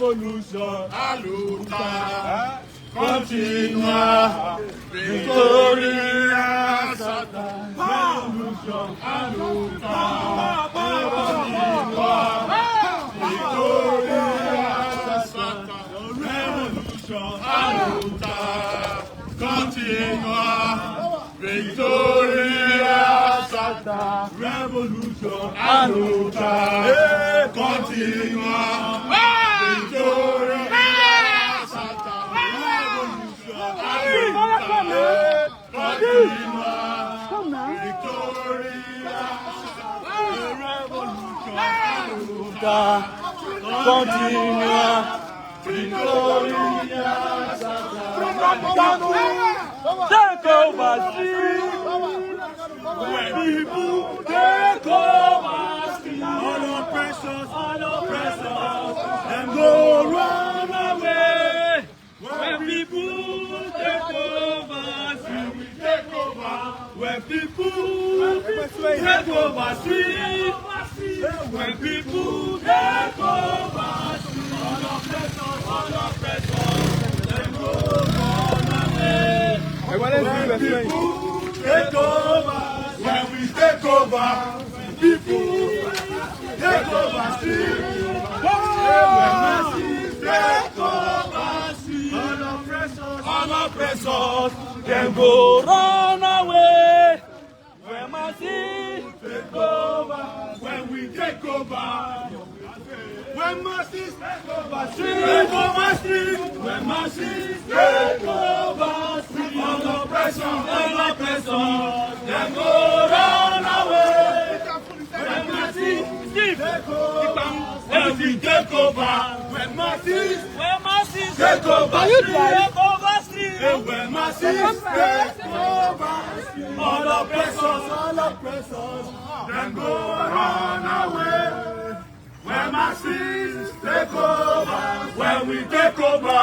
Revolution, aluta, continua, Victoria, revolution, aluta, Victoria, revolution, aluta, continua, Victoria, revolution, aluta, continua. Continua, Victoria, take over, when people take over, all oppressors, and go run away. When people take over, we take over. When people take over, when people take over, all oppressors, and go run away. When people take over, when we take over, when people take over, take over, all oppressors, then go run away. When masses take over, when we take over, when masses take over, when masses take over, all oppressors, then go run away. When masses take over, when we take over, when masses take over, when masses take over, all oppressors, then go run away. When masses take over, when we take over,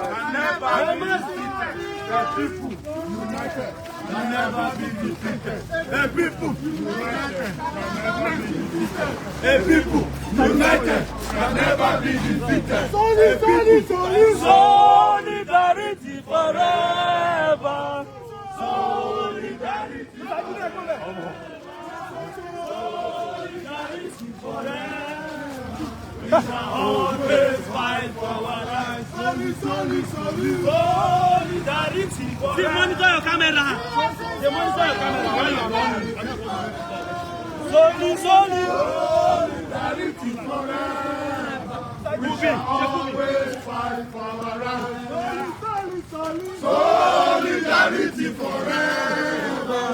and never be defeated. The people united can never be defeated. The people united can never be defeated. The people united can never be defeated. Solidarity forever. Solidarity forever. We shall always fight for our rights. Solidarity forever. Monitor your camera. Monitor your camera. Solidarity forever. We shall always fight for our rights. Solidarity forever.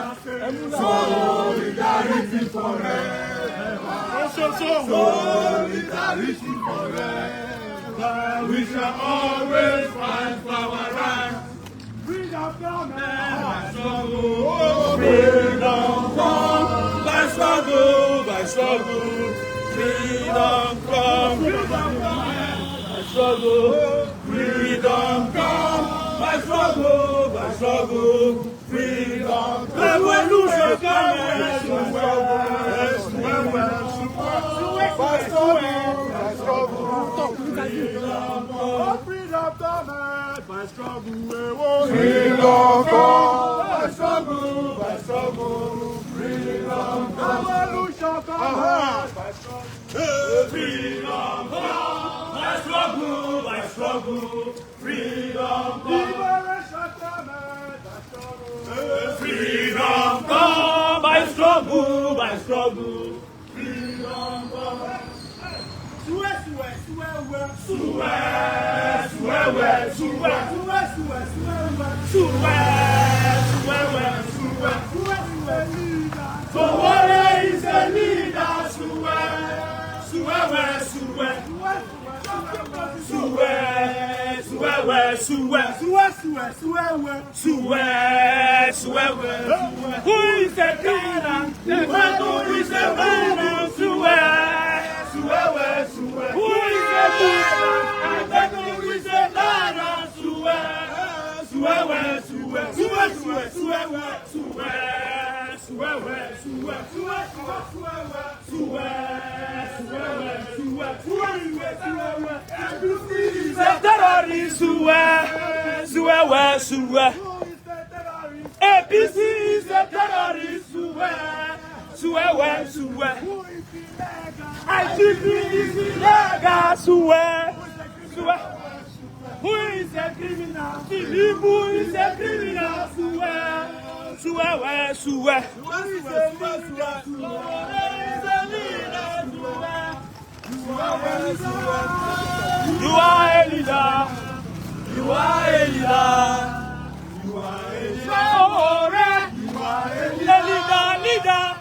Solidarity forever. Solidarity forever. We shall always fight for our rights. Freedom come by struggle. Freedom come by struggle. Freedom come by struggle. Freedom come by struggle. Freedom revolution come by struggle. Freedom come by struggle. Freedom come by struggle. Freedom revolution come by struggle. Freedom come by I struggle, freedom come. Freedom come, I struggle, freedom come. Sowore is a leader, Who is the leader? Who is the leader? Who is the APC is the terrorist. IGP is illegal. Who is a criminal? Who is a criminal? You are a leader. You are a leader. You are a leader. Sowore. You are a leader.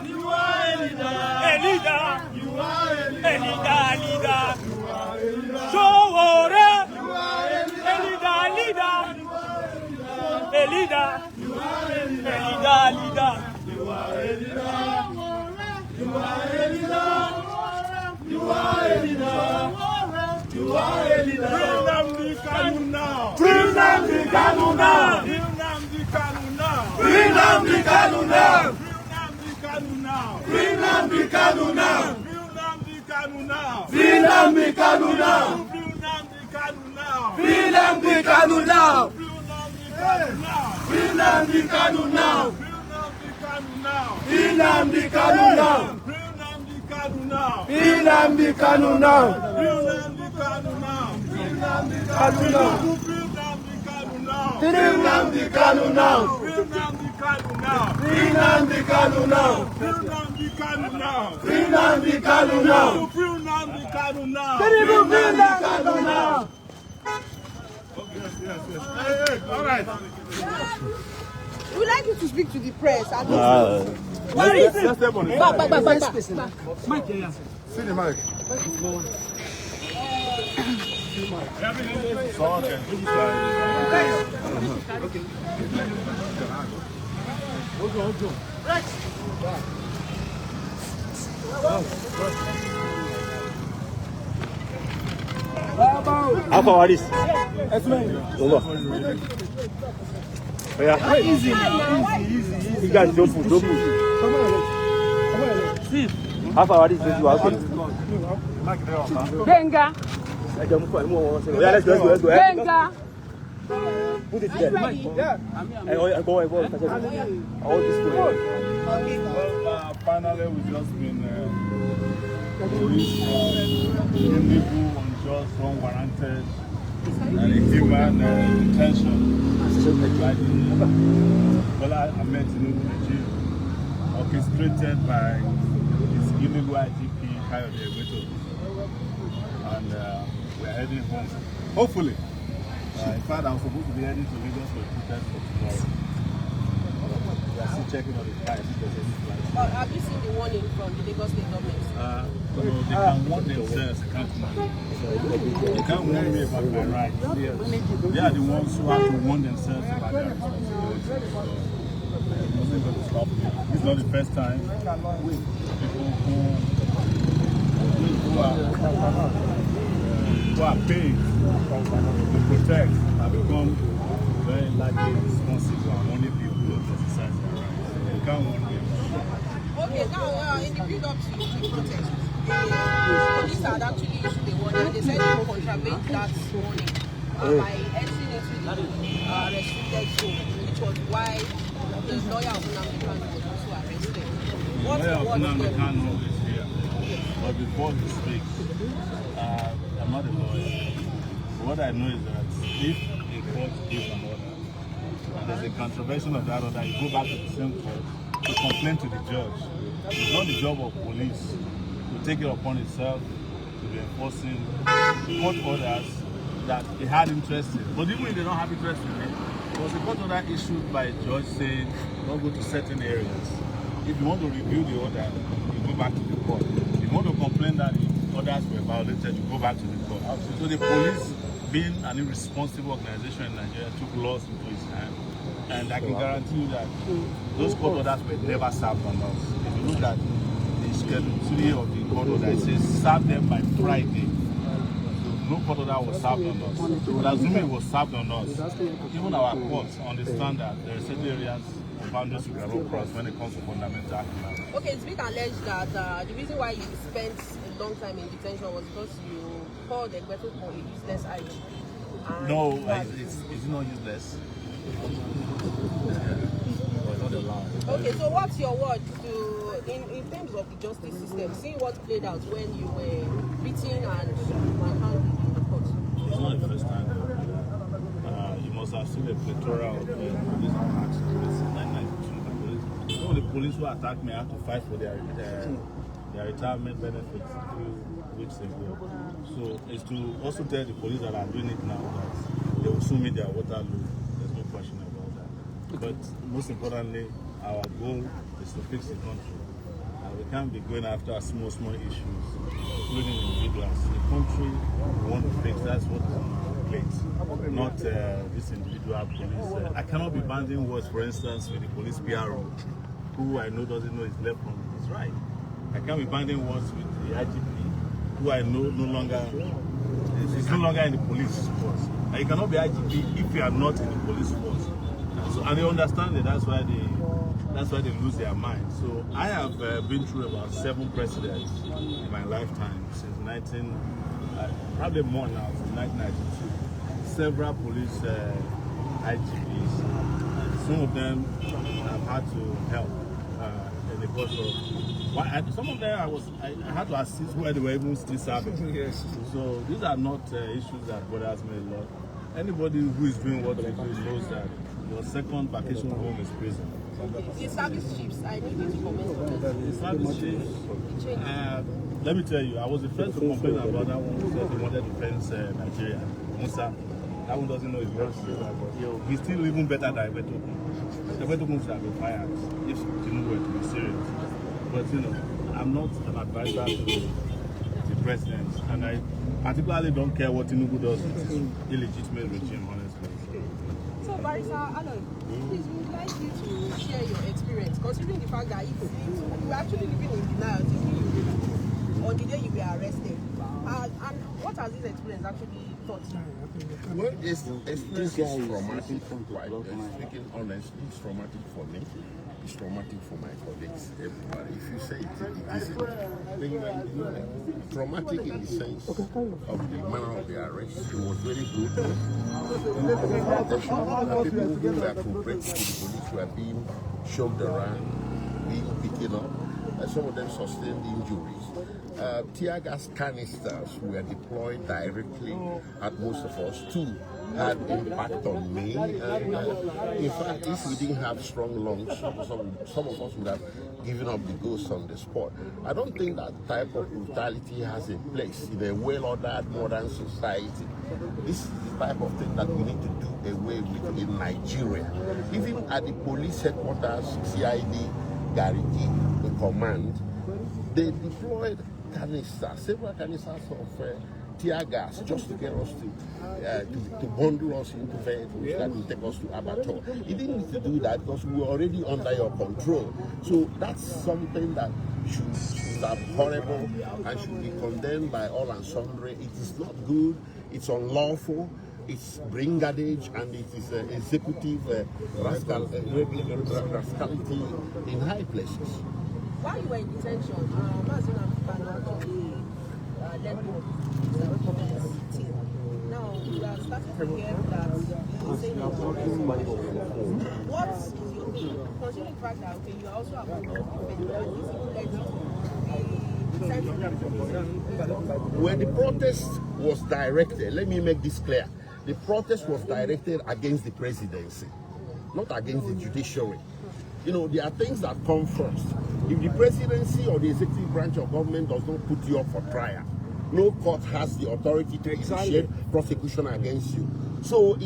You are a leader. A leader. You are a leader. Sowore. You are a leader. A leader. You are a leader. You are a leader. You are a leader. You are a leader. You are a leader. Free Nnamdi Kanu now. Free Nnamdi Kanu now. Free Nnamdi Kanu now. Free Nnamdi Kanu now. Free Nnamdi Kanu now. Free Nnamdi Kanu now. Free Nnamdi Kanu now. Free Nnamdi Kanu now. Free Nnamdi Kanu now. All right. We would like you to speak to the press. What is it? Back. Mic here. See the mic. How far are this? Easy. You guys don't push. See. How far are this? Benga. Let's go. Benga. Put it there. Yeah. Finally, we've just been released from illegal, unjust, unwarranted, and inhuman detention by the Bola Ahmed Tinubu regime, orchestrated by his illegal IGP, Kayode Egbetokun. And we're heading home. Hopefully. In fact, I was supposed to be heading to Lagos for protest for tomorrow. We are still checking on the flight. Have you seen the warning from the Lagos State government? They can warn themselves, they can't warn me. They can't warn me about my rights. They are the ones who have to warn themselves about their responsibilities. So, it wasn't going to stop me. It's not the first time people who are paid to protect have become very likely responsible and only people who exercise their rights. They can't warn me. Okay, now in the build-up to the protest, the police had actually issued a warning and they said they contravened that warning by entering into the restricted zone, which was why the lawyer of Nnamdi Kanu was also arrested. The lawyer of Nnamdi Kanu is here, but before he speaks, I I'm not a lawyer. But what I know is that if a court gives an order and there's a contravention of that order, you go back to the same court to complain to the judge. It's not the job of police to take it upon itself to be enforcing court orders that they had interest in. But even if they don't have interest in it, there was a court order issued by a judge saying don't go to certain areas. If you want to review the order, you go back to the court. If you want to complain that the orders were violated, you go back to the court. So the police, being an irresponsible organization in Nigeria, took laws into its hand. And I can guarantee you that those court orders were never served on us. If you look at the schedule 3 of the court order, it says serve them by Friday. No court order was served on us. But assuming it was served on us, even our courts understand that there are certain areas of boundaries we cannot cross when it comes to fundamental rights. Okay, it's been alleged that the reason why you spent a long time in detention was because you called the Egbeto for a useless IG. No, it's not useless. Okay, so what's your word in terms of the justice system, seeing what played out when you were beaten and manhandled in the court? It's not the first time. You must have seen a plethora of police attacks since 1992. Some of the police who attacked me had to fight for their retirement benefits a few weeks ago. So it's to also tell the police that are doing it now that they will soon meet their Waterloo. There's no question about that. But most importantly, our goal is to fix the country. We can't be going after small issues, including individuals. The country we want to fix, that's what is on our plate, not this individual police. I cannot be banding words, for instance, with the police PRO, who I know doesn't know his left from his right. I can't be banding words with the IGP, who I know is no longer in the police force. And you cannot be IGP if you are not in the police force. And they understand it, that's why they lose their mind. So I have been through about 7 presidents in my lifetime since probably more now, since 1992. Several police IGPs. Some of them have had to help in the course of. Some of them I had to assist where they were even still serving. Yes. So these are not issues that bothers me a lot. Anybody who is doing what we do knows that your second vacation home is prison. The service chiefs, I need you to comment on that. The service chiefs, let me tell you, I was the first to complain about that one who said he wanted to fence Nigeria. Musa, that one doesn't know his words. He's still even better than Egbeto. Egbeto should have been fired if Tinubu were to be serious. But I'm not an advisor to the president, and I particularly don't care what Tinubu does with his illegitimate regime, honestly. So, Barrister Aloy, please, we would like you to share your experience, considering the fact that you were actually living in denial on the day you were arrested. And what has this experience actually taught you? Well, this experience is traumatic, speaking honestly, it's traumatic for me. It's traumatic for my colleagues, everybody. If you say it isn't, traumatic in the sense of the manner of the arrest. It was very brutal. People who were cooperating to the police were being shoved around, being beaten up. Some of them sustained injuries. Tear gas canisters were deployed directly at most of us. 2 had impact on me. And in fact, if we didn't have strong lungs, some of us would have given up the ghost on the spot. I don't think that type of brutality has a place in a well-ordered modern society. This is the type of thing that we need to do away with in Nigeria. Even at the police headquarters, CID, Gariki, the command, they deployed canisters, several canisters of tear gas just to get us to bundle us into vehicles that will take us to Abattoir. He didn't need to do that because we were already under your control. So that's something that should be horrible and should be condemned by all and sundry. It is not good, it's unlawful, it's brigandage, and it is executive rascality in high places. While you were in detention, now we are starting to hear that you're saying what is your opinion? Considering the fact that you are also a member of the Where the protest was directed, let me make this clear. The protest was directed against the presidency, not against the judiciary. You know, there are things that come first. If the presidency or the executive branch of government does not put you up for trial, no court has the authority to initiate prosecution against you. So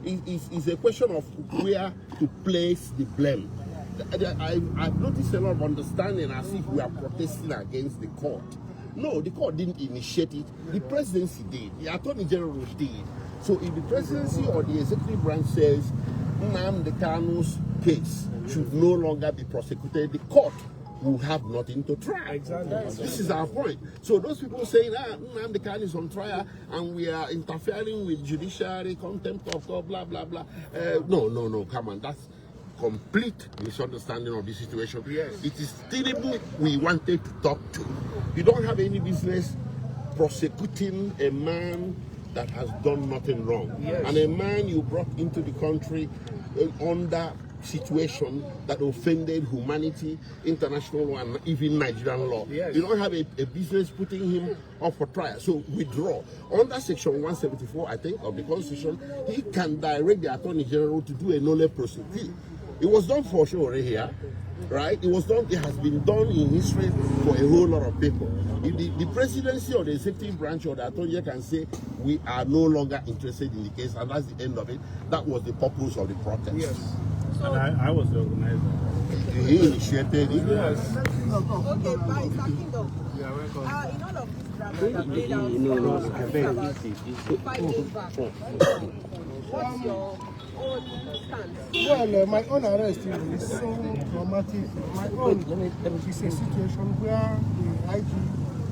it's a question of where to place the blame. I've noticed a lot of understanding as if we are protesting against the court. No, the court didn't initiate it. The presidency did. The attorney general did. So if the presidency or the executive branch says Nnamdi Kanu's case should no longer be prosecuted, the court will have nothing to try. Exactly. This is our point. So those people saying Nnamdi Kanu is on trial and we are interfering with judiciary, contempt of court, blah blah blah. No, come on, that's complete misunderstanding of the situation. Yes. It is Tinubu we wanted to talk to. You don't have any business prosecuting a man that has done nothing wrong. Yes. And a man you brought into the country under situation that offended humanity, international law, and even Nigerian law. Yes. You don't have a business putting him up for trial. So withdraw. Under section 174, I think, of the Constitution, he can direct the Attorney General to do a nolle prosequi. It was done for Sowore here, right? It has been done in history for a whole lot of people. If the presidency or the executive branch or the attorney can say, we are no longer interested in the case, and that's the end of it, that was the purpose of the protest. Yes. So, and I was the organizer. He initiated it. Yes. Okay, by starting though. In all of this drama that played out about 5 days back, what's your own stance? Well, my own arrest is so traumatic. My own is a situation where the IG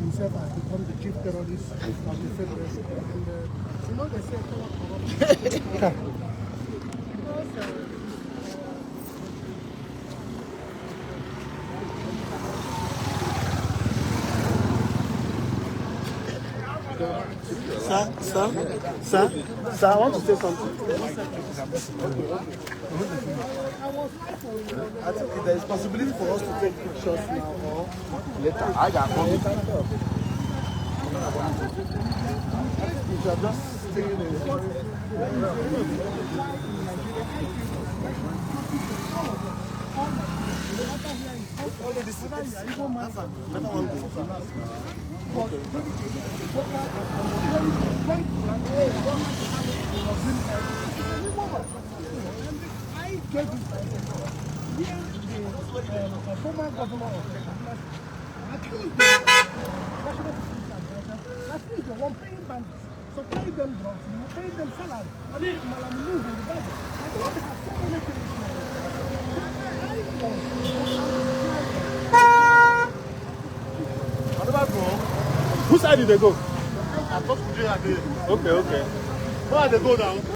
himself has become the chief terrorist of the Federation. And you know they say corruption. Sir, I want to say something. I think there is possibility for us to take pictures now or later. I got one. You should just stay in former governor of the one paying bandits. So pay them drugs, you pay them salary. I mean, whose side did they go? I talked to Jay. Okay. Where are they go now?